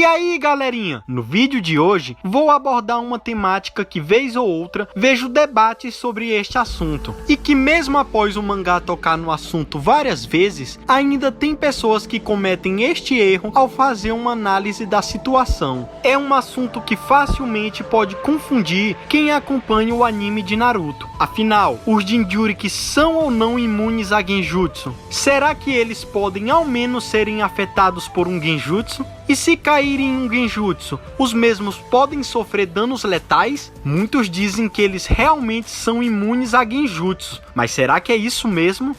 aí, galerinha? No vídeo de hoje, vou abordar uma temática que, vez ou outra, vejo debates sobre este assunto. E que mesmo após o mangá tocar no assunto várias vezes, ainda tem pessoas que cometem este erro ao fazer uma análise da situação. É um assunto que facilmente pode confundir quem acompanha o anime de Naruto. Afinal, os Jinchuriki são ou não imunes a Genjutsu? Será que eles podem ao menos serem afetados por um Genjutsu? E se caírem em um Genjutsu, os mesmos podem sofrer danos letais? Muitos dizem que eles realmente são imunes a Genjutsu, mas será que é isso mesmo?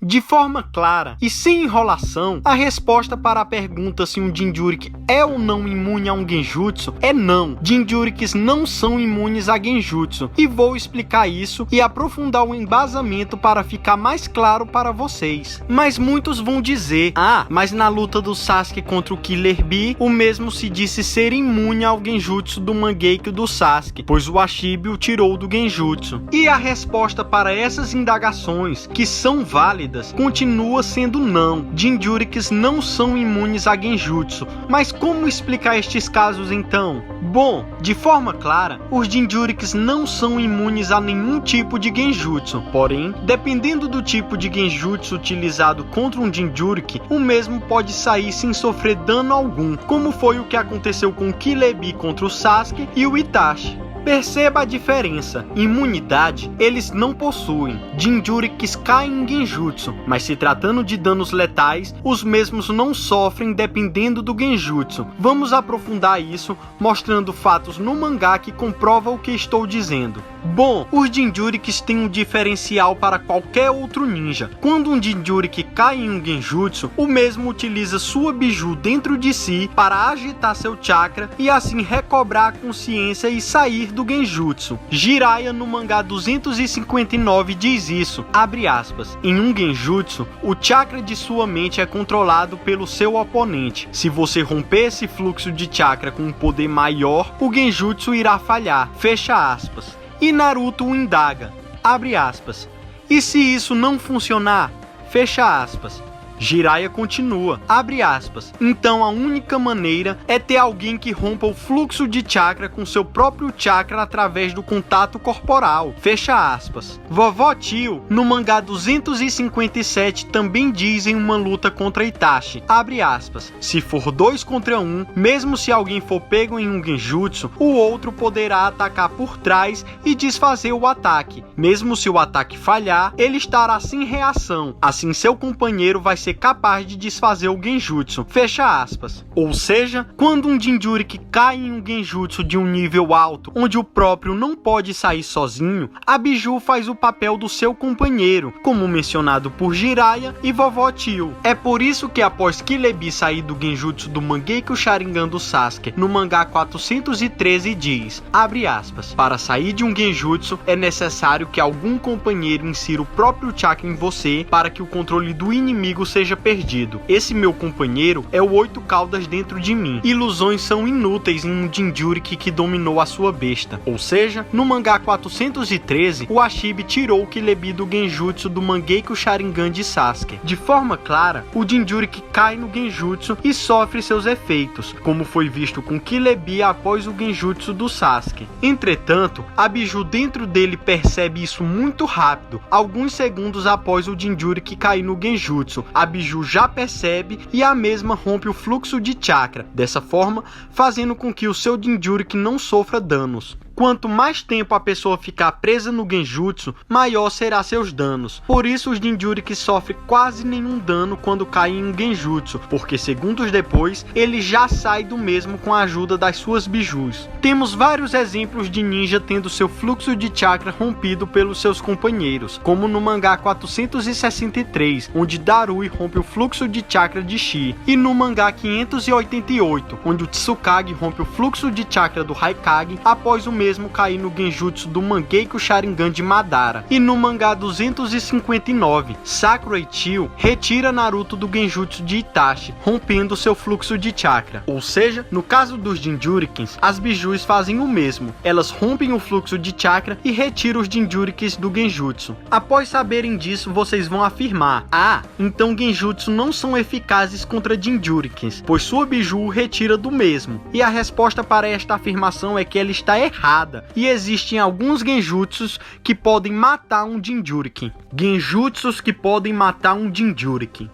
De forma clara e sem enrolação, a resposta para a pergunta se um Jinchuriki é ou não imune a um Genjutsu é não. Jinchurikis não são imunes a Genjutsu, e vou explicar isso e aprofundar o embasamento para ficar mais claro para vocês. Mas muitos vão dizer, mas na luta do Sasuke contra o Killer Bee, o mesmo se disse ser imune ao Genjutsu do Mangekyou do Sasuke, pois o Ashibi o tirou do Genjutsu. E a resposta para essas indagações, que são válidas, continua sendo não. Jinchurikis não são imunes a Genjutsu. Mas como explicar estes casos então? Bom, de forma clara, os Jinchurikis não são imunes a nenhum tipo de Genjutsu. Porém, dependendo do tipo de Genjutsu utilizado contra um Jinchuriki, o mesmo pode sair sem sofrer dano algum, como foi o que aconteceu com o Killer Bee contra o Sasuke e o Itachi. Perceba a diferença. Imunidade eles não possuem. Jinchurikis caem em Genjutsu, mas se tratando de danos letais, os mesmos não sofrem dependendo do Genjutsu. Vamos aprofundar isso, mostrando fatos no mangá que comprovam o que estou dizendo. Bom, os Jinchurikis têm um diferencial para qualquer outro ninja. Quando um Jinchuriki cai em um Genjutsu, o mesmo utiliza sua biju dentro de si para agitar seu chakra e assim recobrar a consciência e sair do Genjutsu. Jiraiya no mangá 259 diz isso, abre aspas, em um Genjutsu, o chakra de sua mente é controlado pelo seu oponente. Se você romper esse fluxo de chakra com um poder maior, o Genjutsu irá falhar, fecha aspas. E Naruto o indaga, abre aspas, e se isso não funcionar, fecha aspas. Jiraiya continua, abre aspas, então a única maneira é ter alguém que rompa o fluxo de chakra com seu próprio chakra através do contato corporal, fecha aspas. Vovó Tio, no mangá 257, também diz em uma luta contra Itachi, abre aspas, se for 2 contra 1, mesmo se alguém for pego em um Genjutsu, o outro poderá atacar por trás e desfazer o ataque. Mesmo se o ataque falhar, ele estará sem reação, assim seu companheiro vai ser capaz de desfazer o Genjutsu, fecha aspas. Ou seja, quando um Jinchuriki cai em um Genjutsu de um nível alto, onde o próprio não pode sair sozinho, a biju faz o papel do seu companheiro, como mencionado por Jiraiya e Vovó Tio. É por isso que após Killer Bee sair do Genjutsu do Mangekyou Sharingan do Sasuke, no mangá 413 diz, abre aspas, para sair de um Genjutsu é necessário que algum companheiro insira o próprio chakra em você para que o controle do inimigo seja perdido. Esse meu companheiro é o 8 caudas dentro de mim. Ilusões são inúteis em um Jinchuriki que dominou a sua besta. Ou seja, no mangá 413, o Ashibi tirou o Killer Bee do Genjutsu do Mangekyou Sharingan de Sasuke. De forma clara, o Jinchuriki cai no Genjutsu e sofre seus efeitos, como foi visto com Killer Bee após o Genjutsu do Sasuke. Entretanto, a biju dentro dele percebe isso muito rápido, alguns segundos após o Jinchuriki cair no Genjutsu. A biju já percebe e a mesma rompe o fluxo de chakra, dessa forma fazendo com que o seu Jinchuriki não sofra danos. Quanto mais tempo a pessoa ficar presa no Genjutsu, maior será seus danos. Por isso os Jinchuriki sofrem quase nenhum dano quando caem em um Genjutsu, porque segundos depois, ele já sai do mesmo com a ajuda das suas bijus. Temos vários exemplos de ninja tendo seu fluxo de chakra rompido pelos seus companheiros, como no mangá 463, onde Darui rompe o fluxo de chakra de Shi, e no mangá 588, onde o Tsukage rompe o fluxo de chakra do Haikage após o mesmo mesmo cair no genjutsu do Mangekyo Sharingan de Madara. E no mangá 259, Sakura Ichigo retira Naruto do genjutsu de Itachi, rompendo seu fluxo de chakra. Ou seja, no caso dos Jinchurikens, as bijus fazem o mesmo. Elas rompem o fluxo de chakra e retiram os Jinchurikens do genjutsu. Após saberem disso, vocês vão afirmar: ah, então genjutsu não são eficazes contra Jinchurikens, pois sua biju o retira do mesmo. E a resposta para esta afirmação é que ela está errada, e existem alguns genjutsus que podem matar um Jinchuriken. Genjutsus que podem matar um Jinchuriken.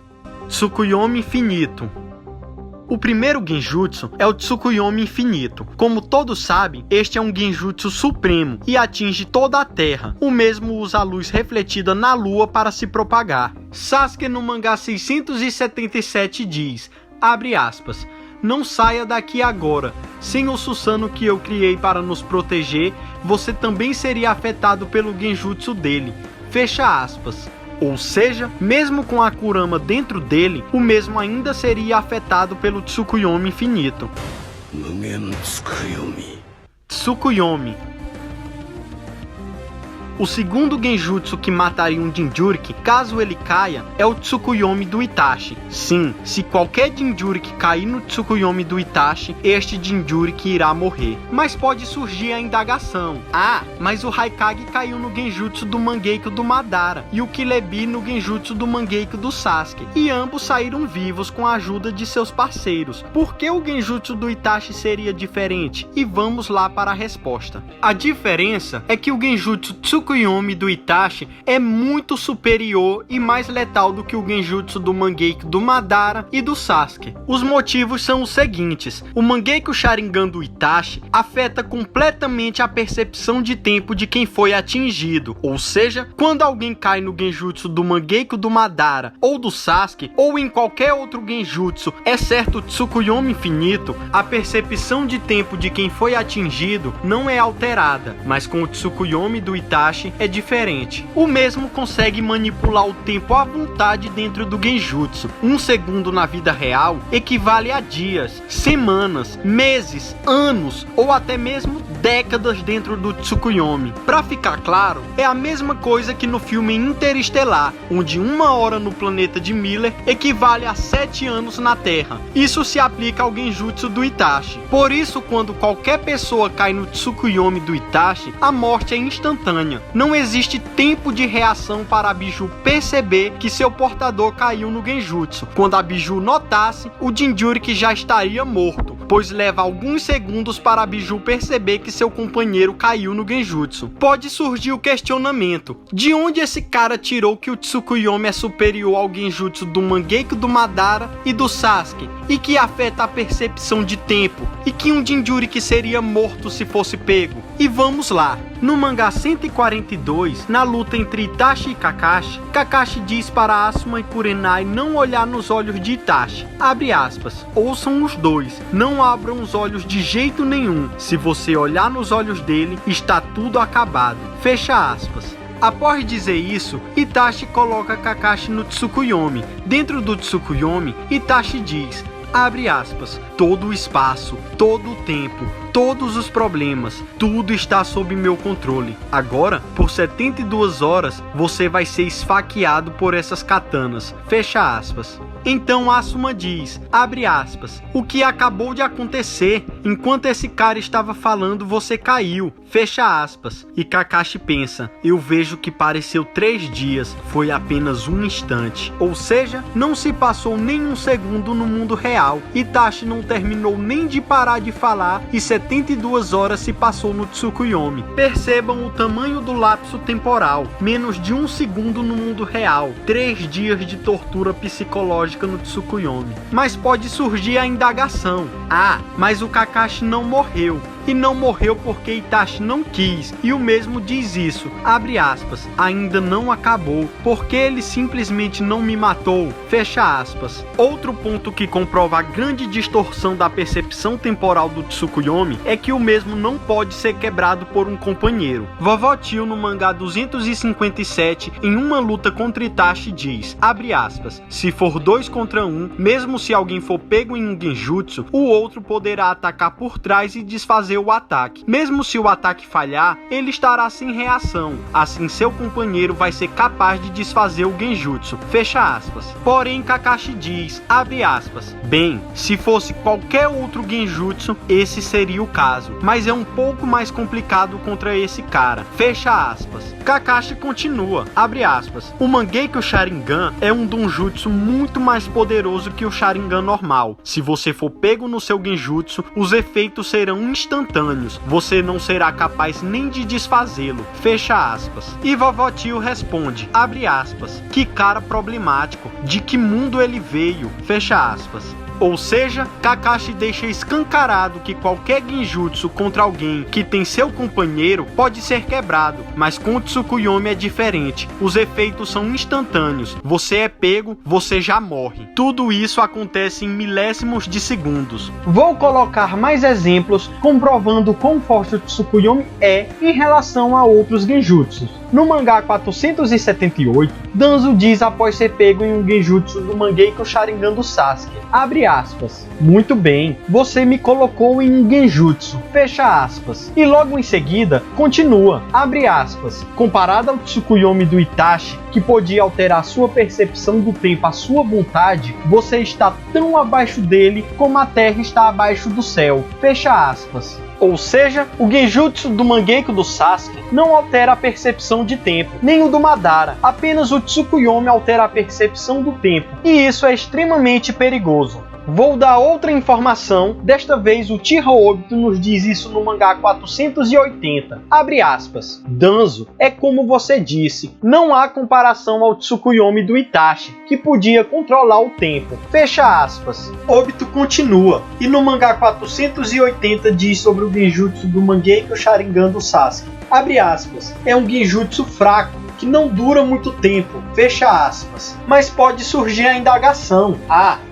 Tsukuyomi Infinito. O primeiro genjutsu é o Tsukuyomi Infinito. Como todos sabem, este é um genjutsu supremo e atinge toda a Terra. O mesmo usa a luz refletida na Lua para se propagar. Sasuke no mangá 677 diz, abre aspas, não saia daqui agora. Sem o Susanoo que eu criei para nos proteger, você também seria afetado pelo genjutsu dele. Fecha aspas. Ou seja, mesmo com a Kurama dentro dele, o mesmo ainda seria afetado pelo Tsukuyomi Infinito. Tsukuyomi. O segundo genjutsu que mataria um Jinchuriki, caso ele caia, é o Tsukuyomi do Itachi. Sim, se qualquer Jinchuriki cair no Tsukuyomi do Itachi, este Jinchuriki irá morrer. Mas pode surgir a indagação: ah, mas o Raikage caiu no genjutsu do Mangekyo do Madara e o Kilebi no genjutsu do Mangekyo do Sasuke, e ambos saíram vivos com a ajuda de seus parceiros. Por que o genjutsu do Itachi seria diferente? E vamos lá para a resposta. A diferença é que o genjutsu Tsukuyomi do Itachi é muito superior e mais letal do que o genjutsu do Mangekyo do Madara e do Sasuke. Os motivos são os seguintes: o Mangekyo Sharingan do Itachi afeta completamente a percepção de tempo de quem foi atingido, ou seja, quando alguém cai no genjutsu do Mangekyo do Madara ou do Sasuke, ou em qualquer outro genjutsu, exceto o Tsukuyomi Infinito, a percepção de tempo de quem foi atingido não é alterada, mas com o Tsukuyomi do Itachi é diferente. O mesmo consegue manipular o tempo à vontade dentro do genjutsu. Um segundo na vida real equivale a dias, semanas, meses, anos ou até mesmo décadas dentro do Tsukuyomi. Para ficar claro, é a mesma coisa que no filme Interestelar, onde 1 hora no planeta de Miller equivale a 7 anos na Terra. Isso se aplica ao genjutsu do Itachi. Por isso, quando qualquer pessoa cai no Tsukuyomi do Itachi, a morte é instantânea. Não existe tempo de reação para a biju perceber que seu portador caiu no genjutsu. Quando a biju notasse, o Jinchuriki já estaria morto, pois leva alguns segundos para a biju perceber que seu companheiro caiu no genjutsu. Pode surgir o questionamento: de onde esse cara tirou que o Tsukuyomi é superior ao genjutsu do Mangekyo do Madara e do Sasuke, e que afeta a percepção de tempo, e que um Jinchuriki seria morto se fosse pego? E vamos lá. No mangá 142, na luta entre Itachi e Kakashi, Kakashi diz para Asuma e Kurenai não olhar nos olhos de Itachi. Abre aspas. Ouçam os dois. Não abram os olhos de jeito nenhum. Se você olhar nos olhos dele, está tudo acabado. Fecha aspas. Após dizer isso, Itachi coloca Kakashi no Tsukuyomi. Dentro do Tsukuyomi, Itachi diz, abre aspas, todo o espaço, todo o tempo, todos os problemas, tudo está sob meu controle. Agora, por 72 horas, você vai ser esfaqueado por essas katanas. Fecha aspas. Então Asuma diz, abre aspas, o que acabou de acontecer, enquanto esse cara estava falando, você caiu. Fecha aspas. E Kakashi pensa, eu vejo que pareceu 3 dias, foi apenas um instante. Ou seja, não se passou nem um segundo no mundo real. Itachi não terminou nem de parar de falar e 72 horas se passou no Tsukuyomi. Percebam o tamanho do lapso temporal, menos de 1 segundo no mundo real, 3 dias de tortura psicológica no Tsukuyomi. Mas pode surgir a indagação, ah, mas o Kakashi não morreu. E não morreu porque Itachi não quis, e o mesmo diz isso, abre aspas, ainda não acabou, porque ele simplesmente não me matou, fecha aspas. Outro ponto que comprova a grande distorção da percepção temporal do Tsukuyomi é que o mesmo não pode ser quebrado por um companheiro. Vovó Tio no mangá 257, em uma luta contra Itachi diz, abre aspas, se for 2 contra 1, mesmo se alguém for pego em um genjutsu, o outro poderá atacar por trás e desfazer fazer o ataque. Mesmo se o ataque falhar, ele estará sem reação. Assim, seu companheiro vai ser capaz de desfazer o genjutsu. Fecha aspas. Porém, Kakashi diz, abre aspas, bem, se fosse qualquer outro genjutsu, esse seria o caso. Mas é um pouco mais complicado contra esse cara. Fecha aspas. Kakashi continua, abre aspas, o Mangekyo Sharingan é um donjutsu muito mais poderoso que o Sharingan normal. Se você for pego no seu genjutsu, os efeitos serão instantâneos. Você não será capaz nem de desfazê-lo. Fecha aspas. E Vovó Tio responde, abre aspas, que cara problemático, de que mundo ele veio? Fecha aspas. Ou seja, Kakashi deixa escancarado que qualquer genjutsu contra alguém que tem seu companheiro pode ser quebrado, mas com o Tsukuyomi é diferente. Os efeitos são instantâneos. Você é pego, você já morre. Tudo isso acontece em milésimos de segundos. Vou colocar mais exemplos comprovando quão forte o Tsukuyomi é em relação a outros genjutsus. No mangá 478, Danzo diz após ser pego em um genjutsu do Mangekyo Sharingan do Sasuke, abre aspas, muito bem, você me colocou em um genjutsu, fecha aspas, e logo em seguida, continua, abre aspas, comparado ao Tsukuyomi do Itachi, que podia alterar sua percepção do tempo à sua vontade, você está tão abaixo dele como a terra está abaixo do céu, fecha aspas. Ou seja, o genjutsu do Mangekyo do Sasuke não altera a percepção de tempo, nem o do Madara, apenas o Tsukuyomi altera a percepção do tempo, e isso é extremamente perigoso. Vou dar outra informação, desta vez o Tira Obito nos diz isso no mangá 480, abre aspas, Danzo, é como você disse, não há comparação ao Tsukuyomi do Itachi, que podia controlar o tempo, fecha aspas. Obito continua, e no mangá 480 diz sobre o genjutsu do Mangekyo Sharingan do Sasuke, abre aspas, é um genjutsu fraco, que não dura muito tempo, fecha aspas. Mas pode surgir a indagação,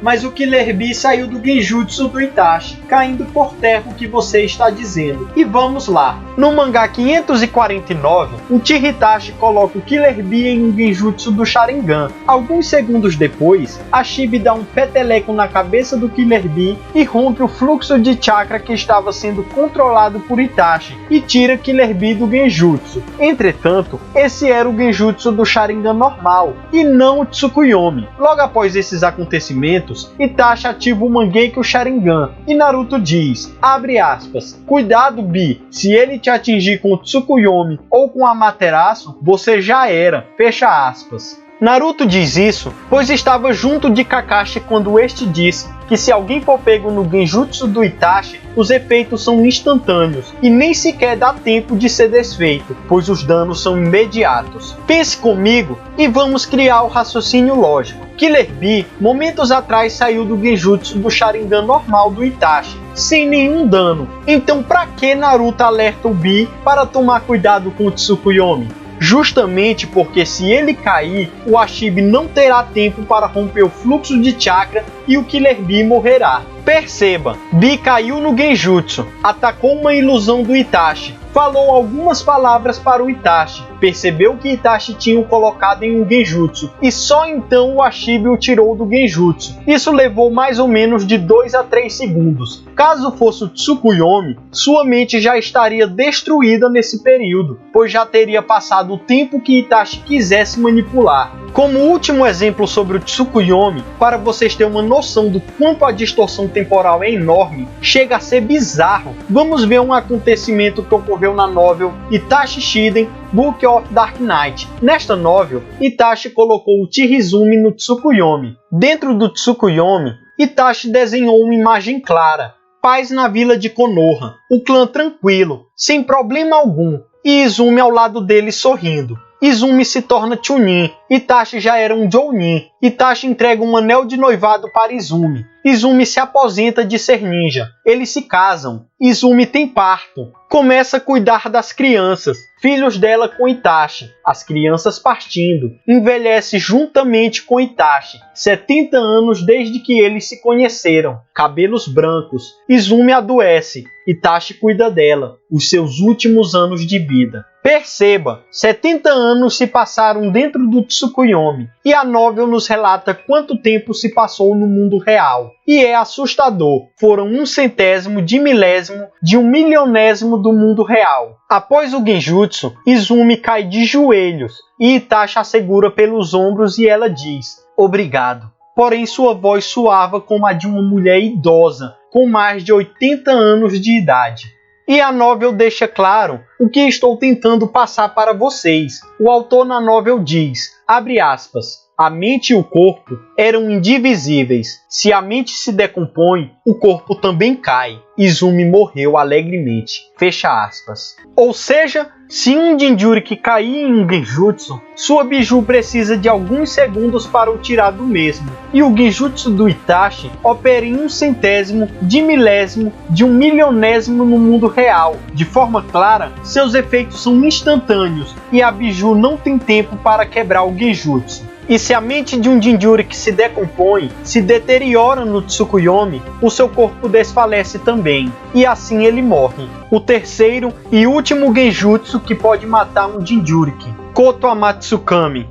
mas o Killer Bee saiu do genjutsu do Itachi, caindo por terra o que você está dizendo. E vamos lá, no mangá 549, o Chihitachi coloca o Killer Bee em um genjutsu do Sharingan. Alguns segundos depois, a Shibi dá um peteleco na cabeça do Killer Bee e rompe o fluxo de chakra que estava sendo controlado por Itachi e tira Killer Bee do genjutsu. Entretanto, esse era o genjutsu do Sharingan normal, e não o Tsukuyomi. Logo após esses acontecimentos, Itachi ativa o Mangekyo Sharingan, e Naruto diz, abre aspas, cuidado Bee, se ele te atingir com o Tsukuyomi ou com a Amaterasu, você já era, fecha aspas. Naruto diz isso, pois estava junto de Kakashi quando este disse que se alguém for pego no genjutsu do Itachi, os efeitos são instantâneos e nem sequer dá tempo de ser desfeito, pois os danos são imediatos. Pense comigo e vamos criar o raciocínio lógico. Killer Bee, momentos atrás, saiu do genjutsu do Sharingan normal do Itachi, sem nenhum dano. Então pra que Naruto alerta o Bee para tomar cuidado com o Tsukuyomi? Justamente porque se ele cair, o Ashibi não terá tempo para romper o fluxo de chakra e o Killer Bee morrerá. Perceba, Bee caiu no genjutsu, atacou uma ilusão do Itachi, falou algumas palavras para o Itachi, percebeu que Itachi tinha o colocado em um genjutsu e só então o Ashibi o tirou do genjutsu. Isso levou mais ou menos de 2 a 3 segundos. Caso fosse o Tsukuyomi, sua mente já estaria destruída nesse período, pois já teria passado o tempo que Itachi quisesse manipular. Como último exemplo sobre o Tsukuyomi, para vocês terem uma noção do quanto a distorção temporal é enorme, chega a ser bizarro. Vamos ver um acontecimento que ocorreu na novel Itachi Shiden Book of Dark Knight. Nesta novel, Itachi colocou o Chihizumi no Tsukuyomi. Dentro do Tsukuyomi, Itachi desenhou uma imagem clara. Paz na vila de Konoha, o clã tranquilo, sem problema algum, e Izumi ao lado dele sorrindo. Izumi se torna Chunin, Itachi já era um Jounin. Itachi entrega um anel de noivado para Izumi. Izumi se aposenta de ser ninja. Eles se casam. Izumi tem parto. Começa a cuidar das crianças, filhos dela com Itachi. As crianças partindo. Envelhece juntamente com Itachi. 70 anos desde que eles se conheceram. Cabelos brancos. Izumi adoece. Itachi cuida dela. Os seus últimos anos de vida. Perceba, 70 anos se passaram dentro do Tsukuyomi, e a novel nos relata quanto tempo se passou no mundo real. E é assustador, foram 1/100º de milésimo de 1/1000º do mundo real. Após o genjutsu, Izumi cai de joelhos e Itachi a segura pelos ombros e ela diz: "Obrigado." Porém sua voz soava como a de uma mulher idosa, com mais de 80 anos de idade. E a novel deixa claro o que estou tentando passar para vocês. O autor na novel diz, abre aspas, a mente e o corpo eram indivisíveis. Se a mente se decompõe, o corpo também cai. Izumi morreu alegremente. Fecha aspas. Ou seja, se um Jinchuriki cair em um genjutsu, sua biju precisa de alguns segundos para o tirar do mesmo. E o genjutsu do Itachi opera em 1/100º de milésimo de 1/1000º no mundo real. De forma clara, seus efeitos são instantâneos e a biju não tem tempo para quebrar o genjutsu. E se a mente de um Jinchuriki se decompõe, se deteriora no Tsukuyomi, o seu corpo desfalece também, e assim ele morre. O terceiro e último genjutsu que pode matar um Jinchuriki, Koto Amatsukami.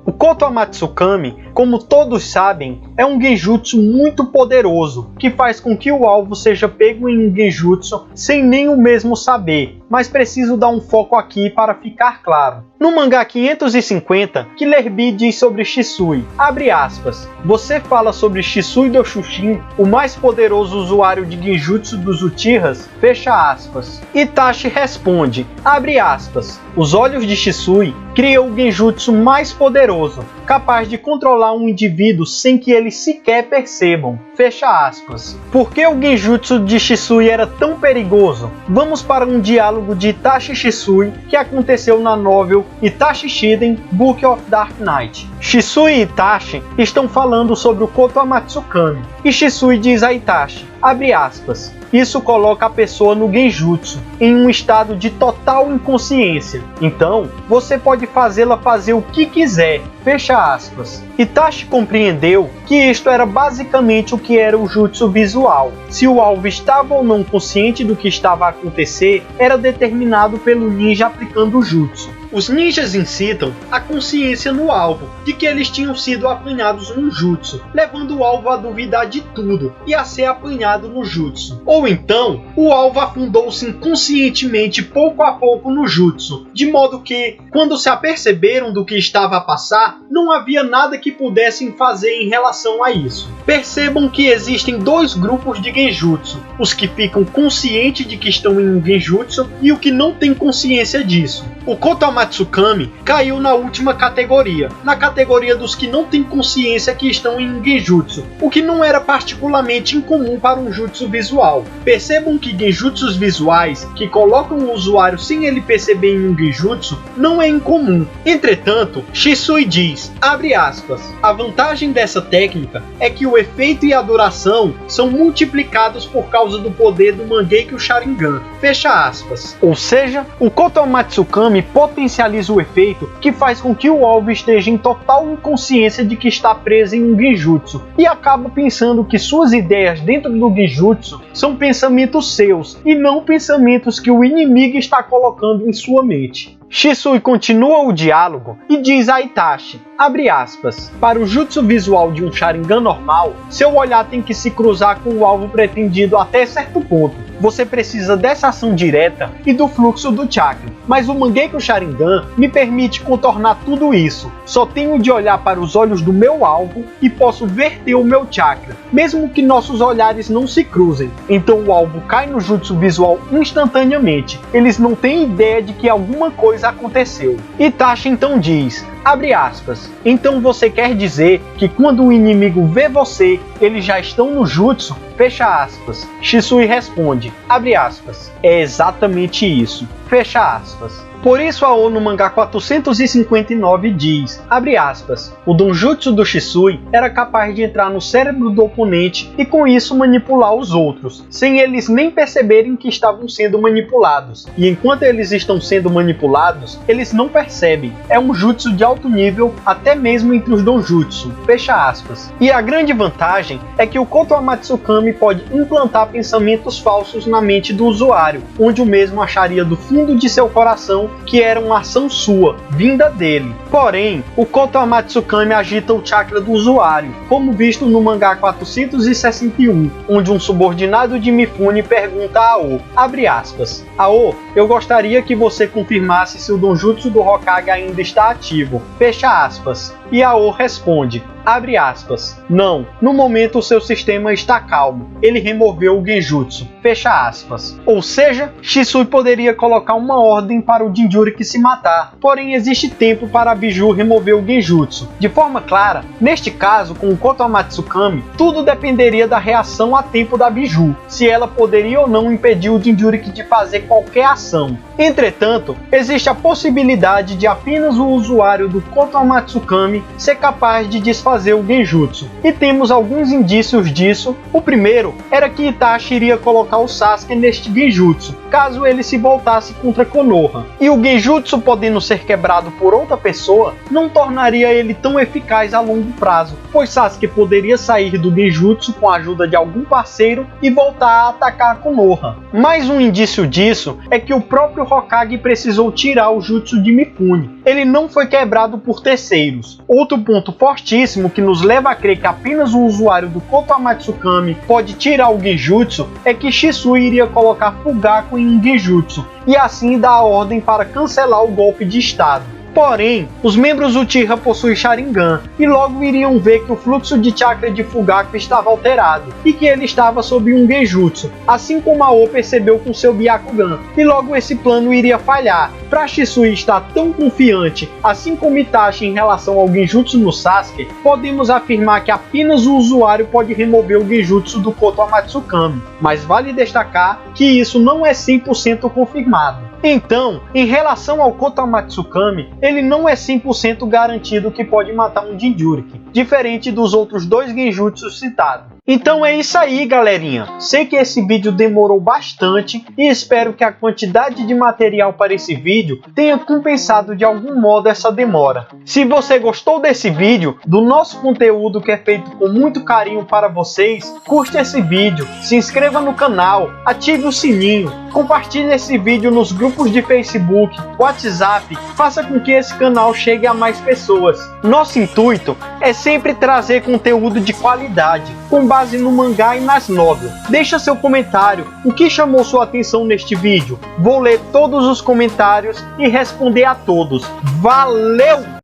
O Koto Amatsukami, como todos sabem, é um genjutsu muito poderoso, que faz com que o alvo seja pego em um genjutsu sem nem o mesmo saber, mas preciso dar um foco aqui para ficar claro. No mangá 550, Killer Bee diz sobre Shisui, abre aspas, você fala sobre Shisui do Shushin, o mais poderoso usuário de genjutsu dos Uchihas? Fecha aspas. Itachi responde, abre aspas, os olhos de Shisui criam o genjutsu mais poderoso, capaz de controlar um indivíduo sem que eles sequer percebam. Fecha aspas. Por que o genjutsu de Shisui era tão perigoso? Vamos para um diálogo de Itachi e Shisui que aconteceu na novel Itachi Shiden Book of Dark Knight. Shisui e Itachi estão falando sobre o Koto Amatsukami e Shisui diz a Itachi, abre aspas, isso coloca a pessoa no genjutsu, em um estado de total inconsciência. Então, você pode fazê-la fazer o que quiser. Fecha aspas. Itachi compreendeu que isto era basicamente o que era o jutsu visual. Se o alvo estava ou não consciente do que estava a acontecer, era determinado pelo ninja aplicando o jutsu. Os ninjas incitam a consciência no alvo, de que eles tinham sido apanhados num jutsu, levando o alvo a duvidar de tudo e a ser apanhado no jutsu. Ou então, o alvo afundou-se inconscientemente pouco a pouco no jutsu, de modo que, quando se aperceberam do que estava a passar, não havia nada que pudessem fazer em relação a isso. Percebam que existem dois grupos de genjutsu, os que ficam conscientes de que estão em um genjutsu e o que não tem consciência disso. O Koto Amatsukami caiu na última categoria, na categoria dos que não têm consciência que estão em um genjutsu, o que não era particularmente incomum para um jutsu visual. Percebam que genjutsus visuais que colocam o usuário sem ele perceber em um genjutsu não é incomum. Entretanto, Shisui diz, abre aspas, a vantagem dessa técnica é que o efeito e a duração são multiplicados por causa do poder do Mangekyo Sharingan. Fecha aspas. Ou seja, o Koto Amatsukami potencializa o efeito que faz com que o alvo esteja em total inconsciência de que está preso em um genjutsu e acaba pensando que suas ideias dentro do genjutsu são pensamentos seus e não pensamentos que o inimigo está colocando em sua mente. Shisui continua o diálogo e diz a Itachi, abre aspas, para o jutsu visual de um Sharingan normal, seu olhar tem que se cruzar com o alvo pretendido até certo ponto. Você precisa dessa ação direta e do fluxo do chakra, mas o Mangekyo Sharingan me permite contornar tudo isso. Só tenho de olhar para os olhos do meu alvo e posso verter o meu chakra, mesmo que nossos olhares não se cruzem. Então o alvo cai no jutsu visual instantaneamente. Eles não têm ideia de que alguma coisa aconteceu. Itachi então diz, abre aspas, então você quer dizer que quando o inimigo vê você, eles já estão no jutsu? Fecha aspas. Shisui responde, abre aspas, é exatamente isso. Fecha aspas. Por isso a ONU Mangá 459 diz, abre aspas, o Donjutsu do Shisui era capaz de entrar no cérebro do oponente e com isso manipular os outros, sem eles nem perceberem que estavam sendo manipulados. E enquanto eles estão sendo manipulados, eles não percebem. É um jutsu de alto nível até mesmo entre os doujutsu, fecha aspas. E a grande vantagem é que o Koto Amatsukami pode implantar pensamentos falsos na mente do usuário, onde o mesmo acharia do fundo de seu coração que era uma ação sua, vinda dele. Porém, o Koto Amatsukami agita o chakra do usuário, como visto no mangá 461, onde um subordinado de Mifune pergunta a Ao, abre aspas, Ao, eu gostaria que você confirmasse se o Donjutsu do Hokage ainda está ativo, fecha aspas. E Ao responde, abre aspas, não, no momento o seu sistema está calmo, ele removeu o Genjutsu, fecha aspas. Ou seja, Shisui poderia colocar uma ordem para o Jinchuriki se matar, porém existe tempo para a Biju remover o Genjutsu. De forma clara, neste caso, com o Koto Amatsukami, tudo dependeria da reação a tempo da Biju, se ela poderia ou não impedir o Jinchuriki de fazer qualquer ação. Entretanto, existe a possibilidade de apenas o usuário do Koto Amatsukami ser capaz de desfazer o Genjutsu, e temos alguns indícios disso. O primeiro era que Itachi iria colocar o Sasuke neste Genjutsu, caso ele se voltasse contra Konoha, e o Genjutsu podendo ser quebrado por outra pessoa, não tornaria ele tão eficaz a longo prazo, pois Sasuke poderia sair do Genjutsu com a ajuda de algum parceiro e voltar a atacar Konoha. Mais um indício disso é que o próprio Hokage precisou tirar o jutsu de Mifune, ele não foi quebrado por terceiros. Outro ponto fortíssimo que nos leva a crer que apenas o usuário do Koto Amatsukami pode tirar o Genjutsu é que Shisui iria colocar Fugaku em um Genjutsu, e assim dar a ordem para cancelar o golpe de estado. Porém, os membros Uchiha possuem Sharingan, e logo iriam ver que o fluxo de chakra de Fugaku estava alterado, e que ele estava sob um Genjutsu, assim como Ao percebeu com seu Byakugan, e logo esse plano iria falhar. Para Shisui estar tão confiante, assim como Itachi em relação ao Genjutsu no Sasuke, podemos afirmar que apenas o usuário pode remover o Genjutsu do Koto Amatsukami, mas vale destacar que isso não é 100% confirmado. Então, em relação ao Koto Amatsukami, ele não é 100% garantido que pode matar um Jinchuriki, diferente dos outros dois Genjutsus citados. Então é isso aí, galerinha. Sei que esse vídeo demorou bastante e espero que a quantidade de material para esse vídeo tenha compensado de algum modo essa demora. Se você gostou desse vídeo, do nosso conteúdo que é feito com muito carinho para vocês, curte esse vídeo, se inscreva no canal, ative o sininho, compartilhe esse vídeo nos grupos de Facebook, WhatsApp, faça com que esse canal chegue a mais pessoas. Nosso intuito é sempre trazer conteúdo de qualidade, com base no mangá e nas novelas. Deixa seu comentário, o que chamou sua atenção neste vídeo. Vou ler todos os comentários e responder a todos. Valeu!